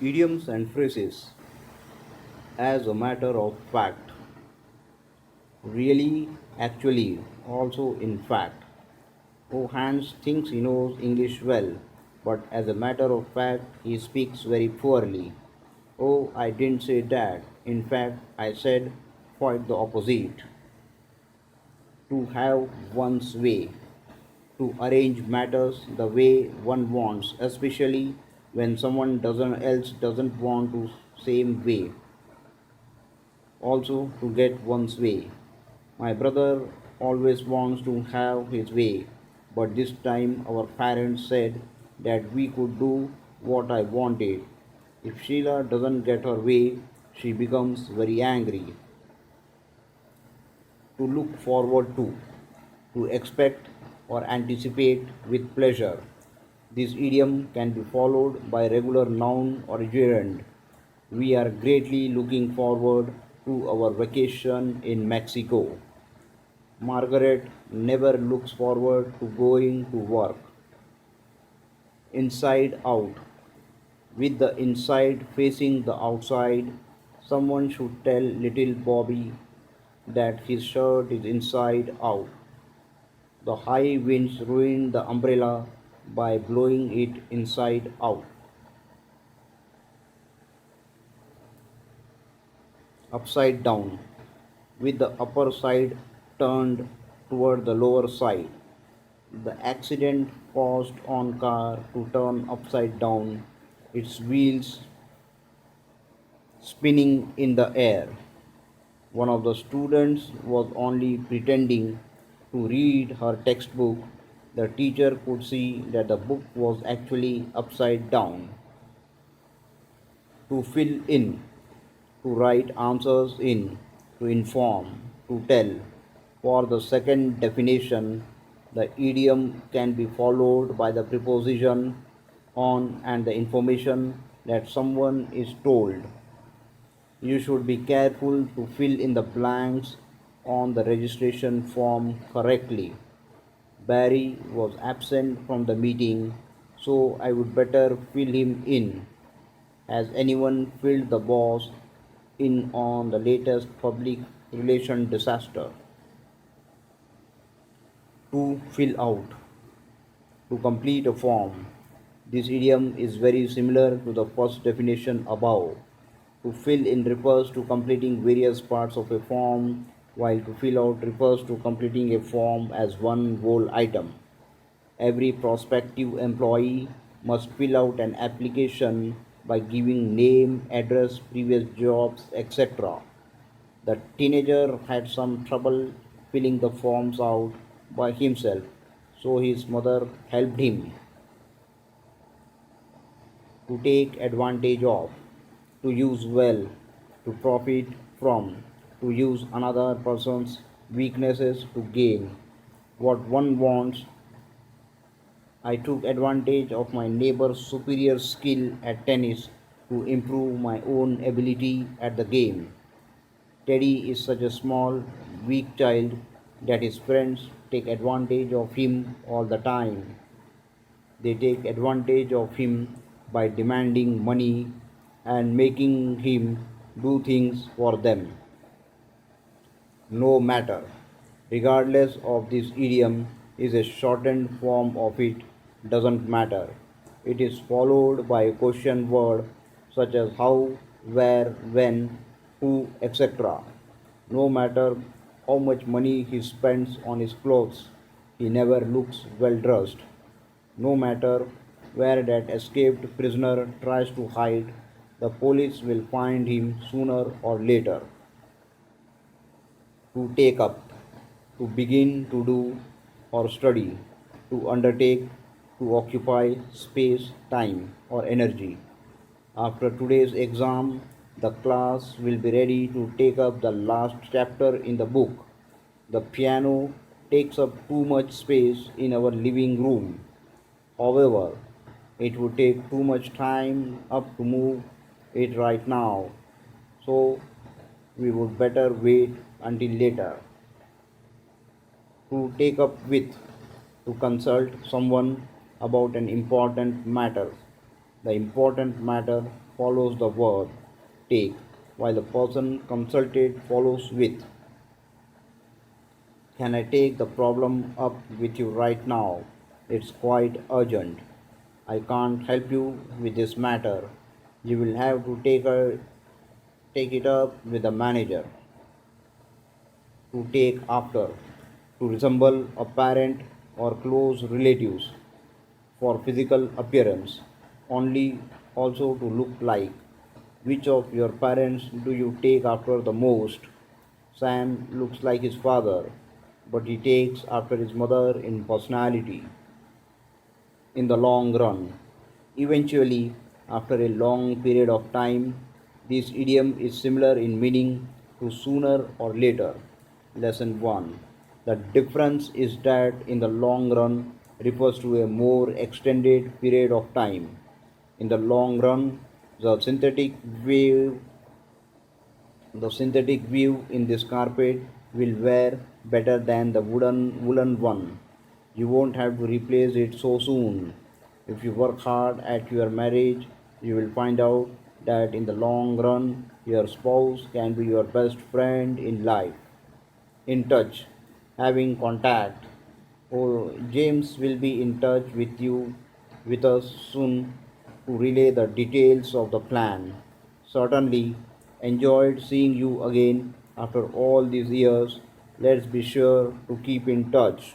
Idioms and phrases as a matter of fact, really, actually, also in fact. Oh, Hans thinks he knows English well, but as a matter of fact, he speaks very poorly. Oh, I didn't say that. In fact, I said quite the opposite. To have one's way, to arrange matters the way one wants, especially when someone doesn't else doesn't want to same way. Also to get one's way. My brother always wants to have his way, but this time our parents said that we could do what I wanted. If Sheila doesn't get her way, she becomes very angry. To look forward to expect or anticipate with pleasure. This idiom can be followed by regular noun or gerund. We are greatly looking forward to our vacation in Mexico. Margaret never looks forward to going to work. Inside out. With the inside facing the outside, someone should tell little Bobby that his shirt is inside out. The high winds ruin the umbrella by blowing it inside out. Upside down, with the upper side turned toward the lower side. The accident caused on car to turn upside down, its wheels spinning in the air. One of the students was only pretending to read her textbook. The teacher could see that the book was actually upside down. To fill in, to write answers in, to inform, to tell. For the second definition, the idiom can be followed by the preposition on and the information that someone is told. You should be careful to fill in the blanks on the registration form correctly. Barry was absent from the meeting, so I would better fill him in. Has anyone filled the boss in on the latest public relation disaster? To fill out, to complete a form. This idiom is very similar to the first definition above. To fill in refers to completing various parts of a form, while to fill out refers to completing a form as one whole item. Every prospective employee must fill out an application by giving name, address, previous jobs, etc. The teenager had some trouble filling the forms out by himself, so his mother helped him. To take advantage of, to use well, to profit from, to use another person's weaknesses to gain what one wants. I took advantage of my neighbor's superior skill at tennis to improve my own ability at the game. Teddy is such a small, weak child that his friends take advantage of him all the time. They take advantage of him by demanding money and making him do things for them. No matter, regardless of this idiom, is a shortened form of it doesn't matter. It is followed by a question word such as how, where, when, who, etc. No matter how much money he spends on his clothes, he never looks well dressed. No matter where that escaped prisoner tries to hide, the police will find him sooner or later. To take up, to begin to do or study, to undertake, to occupy space, time, or energy. After today's exam, the class will be ready to take up the last chapter in the book. The piano takes up too much space in our living room. However, it would take too much time up to move it right now, so we would better wait until later. To take up with, to consult someone about an important matter. The important matter follows the verb take, while the person consulted follows with. Can I take the problem up with you right now? It's quite urgent. I can't help you with this matter. You will have to take it up with the manager. To take after, to resemble a parent or close relatives, for physical appearance, only also to look like. Which of your parents do you take after the most? Sam looks like his father, but he takes after his mother in personality. In the long run, eventually, after a long period of time, this idiom is similar in meaning to sooner or later. Lesson 1. The difference is that in the long run refers to a more extended period of time. In the long run, the synthetic wave the synthetic view in this carpet will wear better than the woolen one. You won't have to replace it so soon. If you work hard at your marriage, you will find out that in the long run, your spouse can be your best friend in life. In touch, having contact. Oh, James will be in touch with us soon to relay the details of the plan. Certainly, enjoyed seeing you again after all these years. Let's be sure to keep in touch.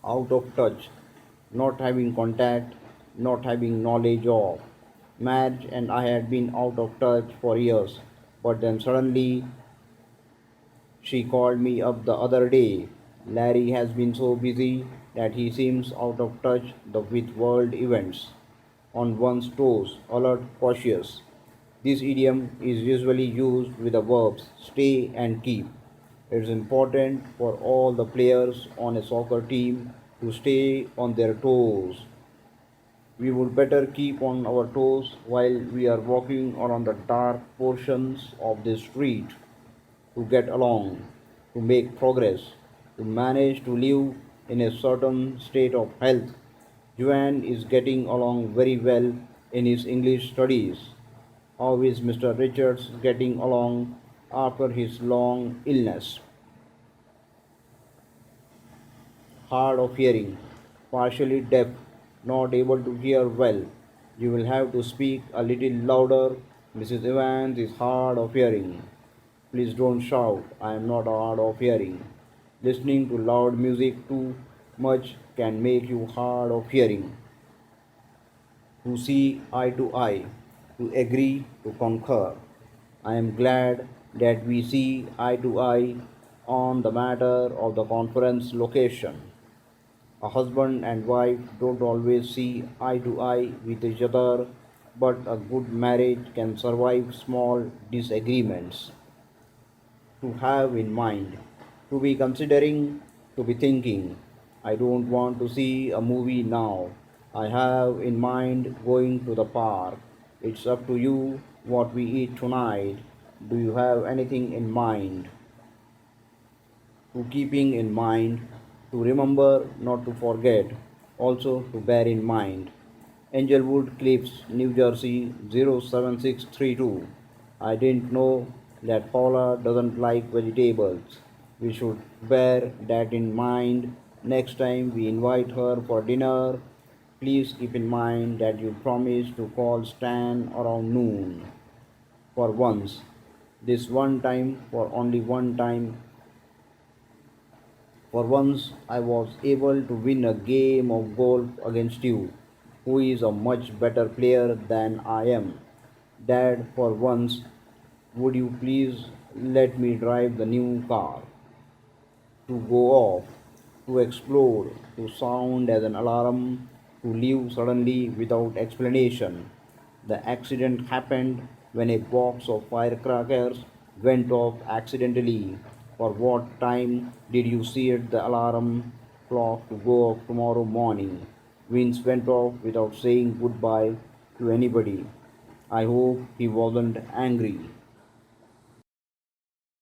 Out of touch, not having contact, not having knowledge of. Madge and I had been out of touch for years, but then suddenly she called me up the other day. Larry has been so busy that he seems out of touch with world events. On one's toes, alert, cautious. This idiom is usually used with the verbs stay and keep. It is important for all the players on a soccer team to stay on their toes. We would better keep on our toes while we are walking around the dark portions of the street to get along, to make progress, to manage to live in a certain state of health. Joan is getting along very well in his English studies. How is Mr. Richards getting along after his long illness? Hard of hearing, partially deaf, not able to hear well. You will have to speak a little louder. Mrs. Evans is hard of hearing. Please don't shout. I am not hard of hearing. Listening to loud music too much can make you hard of hearing. To see eye to eye, to agree, to concur. I am glad that we see eye to eye on the matter of the conference location. A husband and wife don't always see eye to eye with each other, but a good marriage can survive small disagreements. To have in mind, to be considering, to be thinking. I don't want to see a movie now. I have in mind going to the park. It's up to you what we eat tonight. Do you have anything in mind? To keeping in mind, to remember, not to forget, also to bear in mind. Englewood Cliffs, New Jersey 07632. I didn't know that Paula doesn't like vegetables. We should bear that in mind next time we invite her for dinner. Please keep in mind that you promised to call Stan around noon. For once, this one time, for only one time, for once I was able to win a game of golf against you, who is a much better player than I am. Dad, for once, would you please let me drive the new car? To go off, to explode, to sound as an alarm, to leave suddenly without explanation. The accident happened when a box of firecrackers went off accidentally. For what time did you set the alarm clock to go off tomorrow morning? Vince went off without saying goodbye to anybody. I hope he wasn't angry.